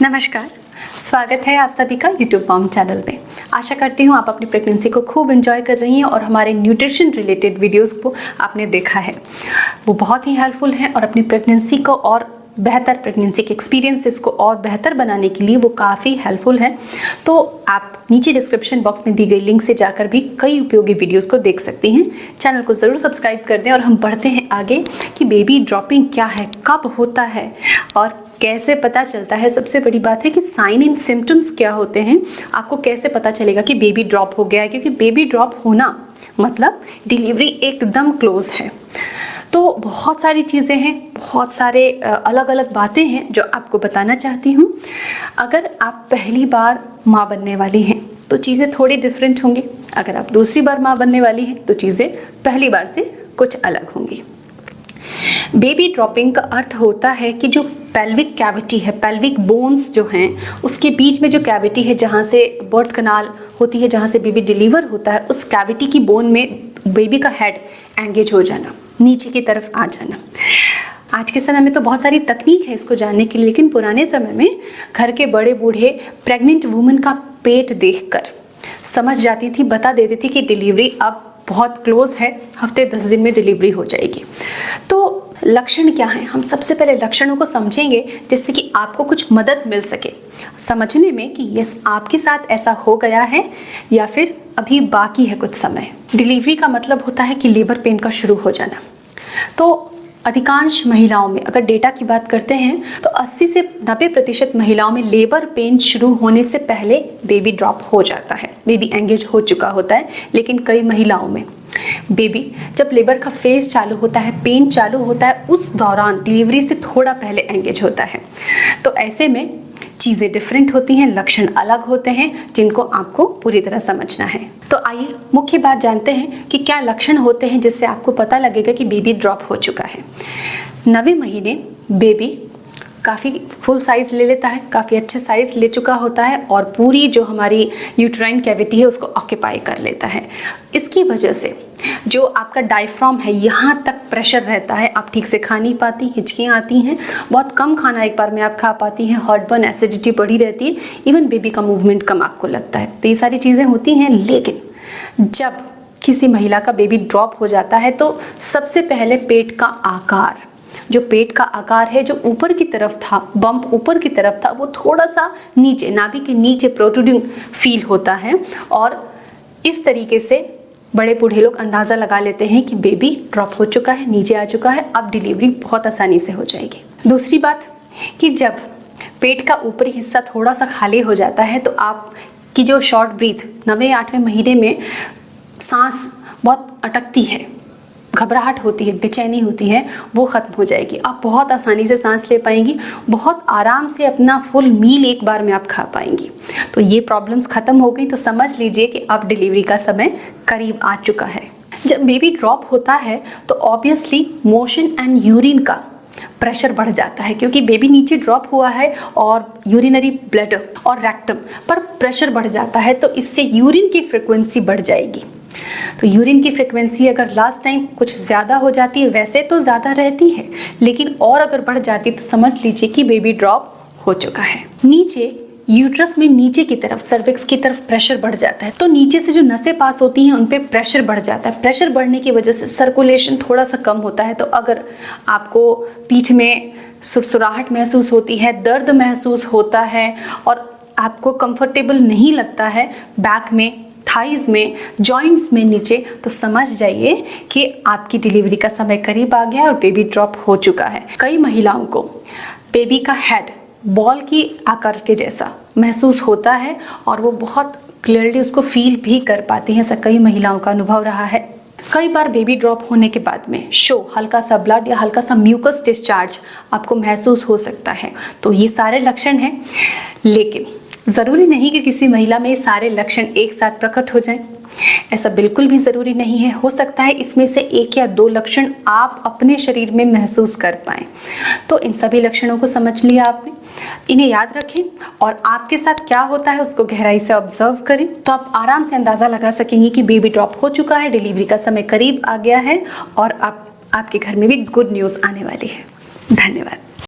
नमस्कार, स्वागत है आप सभी का यूट्यूब मॉम चैनल पे। आशा करती हूँ आप अपनी प्रेगनेंसी को खूब एंजॉय कर रही हैं और हमारे न्यूट्रिशन रिलेटेड वीडियोस को आपने देखा है, वो बहुत ही हेल्पफुल हैं और अपनी प्रेगनेंसी को और बेहतर प्रेगनेंसी के एक्सपीरियंसेस को और बेहतर बनाने के लिए वो काफ़ी हेल्पफुल है। तो आप नीचे डिस्क्रिप्शन बॉक्स में दी गई लिंक से जाकर भी कई उपयोगी वीडियोस को देख सकती हैं। चैनल को ज़रूर सब्सक्राइब कर दें और हम बढ़ते हैं आगे कि बेबी ड्रॉपिंग क्या है, कब होता है और कैसे पता चलता है। सबसे बड़ी बात है कि साइन एंड सिम्टम्स क्या होते हैं, आपको कैसे पता चलेगा कि बेबी ड्रॉप हो गया है, क्योंकि बेबी ड्रॉप होना मतलब डिलीवरी एकदम क्लोज है। तो बहुत सारी चीज़ें हैं, बहुत सारे अलग अलग बातें हैं जो आपको बताना चाहती हूँ। अगर आप पहली बार माँ बनने वाली हैं तो चीज़ें थोड़ी डिफरेंट होंगी, अगर आप दूसरी बार माँ बनने वाली हैं तो चीज़ें पहली बार से कुछ अलग होंगी। बेबी ड्रॉपिंग का अर्थ होता है कि जो पेल्विक कैविटी है, पेल्विक बोन्स जो हैं, उसके बीच में जो कैविटी है जहाँ से बर्थ कनाल होती है, जहाँ से बेबी डिलीवर होता है, उस कैविटी की बोन में बेबी का हेड एंगेज हो जाना, नीचे की तरफ आ जाना। आज के समय में तो बहुत सारी तकनीक है इसको जानने के लिए, लेकिन पुराने समय में घर के बड़े बूढ़े प्रेग्नेंट वुमन का पेट देखकर समझ जाती थी, बता देती थी कि डिलीवरी अब बहुत क्लोज है, हफ्ते 10 दिन में डिलीवरी हो जाएगी। तो लक्षण क्या हैं, हम सबसे पहले लक्षणों को समझेंगे जिससे कि आपको कुछ मदद मिल सके समझने में कि यस आपके साथ ऐसा हो गया है या फिर अभी बाकी है कुछ समय। डिलीवरी का मतलब होता है कि लेबर पेन का शुरू हो जाना। तो अधिकांश महिलाओं में अगर डेटा की बात करते हैं तो 80 से 90% महिलाओं में लेबर पेन शुरू होने से पहले बेबी ड्रॉप हो जाता है, बेबी एंगेज हो चुका होता है। लेकिन कई महिलाओं में बेबी जब लेबर का फेज चालू होता है, पेन चालू होता है, उस दौरान डिलीवरी से थोड़ा पहले एंगेज होता है। तो ऐसे में चीज़ें डिफरेंट होती हैं, लक्षण अलग होते हैं जिनको आपको पूरी तरह समझना है। तो आइए मुख्य बात जानते हैं कि क्या लक्षण होते हैं जिससे आपको पता लगेगा कि बेबी ड्रॉप हो चुका है। 9वें महीने बेबी काफ़ी फुल साइज़ ले लेता है, काफ़ी अच्छा साइज़ ले चुका होता है और पूरी जो हमारी यूट्राइन कैविटी है उसको ऑक्यूपाई कर लेता है। इसकी वजह से जो आपका डायफ्राम है यहाँ तक प्रेशर रहता है, आप ठीक से खा नहीं पाती, हिचकियाँ आती हैं, बहुत कम खाना एक बार में आप खा पाती हैं, हार्टबर्न, एसिडिटी बढ़ी रहती है, इवन बेबी का मूवमेंट कम आपको लगता है। तो ये सारी चीज़ें होती हैं। लेकिन जब किसी महिला का बेबी ड्रॉप हो जाता है तो सबसे पहले पेट का आकार, जो पेट का आकार है जो ऊपर की तरफ था, बम्प ऊपर की तरफ था, वो थोड़ा सा नीचे, नाभि के नीचे प्रोट्रूडिंग फील होता है और इस तरीके से बड़े बूढ़े लोग अंदाज़ा लगा लेते हैं कि बेबी ड्रॉप हो चुका है, नीचे आ चुका है, अब डिलीवरी बहुत आसानी से हो जाएगी। दूसरी बात कि जब पेट का ऊपरी हिस्सा थोड़ा सा खाली हो जाता है तो आपकी जो शॉर्ट ब्रीथ 9वें-8वें महीने में सांस बहुत अटकती है, घबराहट होती है, बेचैनी होती है, वो ख़त्म हो जाएगी। आप बहुत आसानी से सांस ले पाएंगी, बहुत आराम से अपना फुल मील एक बार में आप खा पाएंगी। तो ये प्रॉब्लम्स ख़त्म हो गई, तो समझ लीजिए कि अब डिलीवरी का समय करीब आ चुका है। जब बेबी ड्रॉप होता है तो ऑब्वियसली मोशन एंड यूरिन का प्रेशर बढ़ जाता है, क्योंकि बेबी नीचे ड्रॉप हुआ है और यूरिनरी ब्लैडर और रेक्टम पर प्रेशर बढ़ जाता है, तो इससे यूरिन की फ्रिक्वेंसी बढ़ जाएगी। तो यूरिन की फ्रिक्वेंसी अगर लास्ट टाइम कुछ ज़्यादा हो जाती है, वैसे तो ज़्यादा रहती है लेकिन और अगर बढ़ जाती है तो समझ लीजिए कि बेबी ड्रॉप हो चुका है। नीचे यूट्रस में नीचे की तरफ, सर्विक्स की तरफ प्रेशर बढ़ जाता है, तो नीचे से जो नसें पास होती हैं उन पे प्रेशर बढ़ जाता है। प्रेशर बढ़ने की वजह से सर्कुलेशन थोड़ा सा कम होता है। तो अगर आपको पीठ में सुरसुराहट महसूस होती है, दर्द महसूस होता है और आपको कंफर्टेबल नहीं लगता है बैक में, थाइज में, जॉइंट्स में नीचे, तो समझ जाइए कि आपकी डिलीवरी का समय करीब आ गया और बेबी ड्रॉप हो चुका है। कई महिलाओं को बेबी का हेड बॉल की आकार के जैसा महसूस होता है और वो बहुत क्लियरली उसको फील भी कर पाती हैं, ऐसा कई महिलाओं का अनुभव रहा है। कई बार बेबी ड्रॉप होने के बाद में हल्का सा ब्लड या हल्का सा म्यूकस डिस्चार्ज आपको महसूस हो सकता है। तो ये सारे लक्षण हैं, लेकिन ज़रूरी नहीं कि किसी महिला में सारे लक्षण एक साथ प्रकट हो जाएं। ऐसा बिल्कुल भी ज़रूरी नहीं है। हो सकता है इसमें से 1 या 2 लक्षण आप अपने शरीर में महसूस कर पाएँ। तो इन सभी लक्षणों को समझ लिया आपने, इन्हें याद रखें और आपके साथ क्या होता है उसको गहराई से ऑब्जर्व करें, तो आप आराम से अंदाज़ा लगा सकेंगे कि बेबी ड्रॉप हो चुका है, डिलीवरी का समय करीब आ गया है और आपके घर में भी गुड न्यूज़ आने वाली है। धन्यवाद।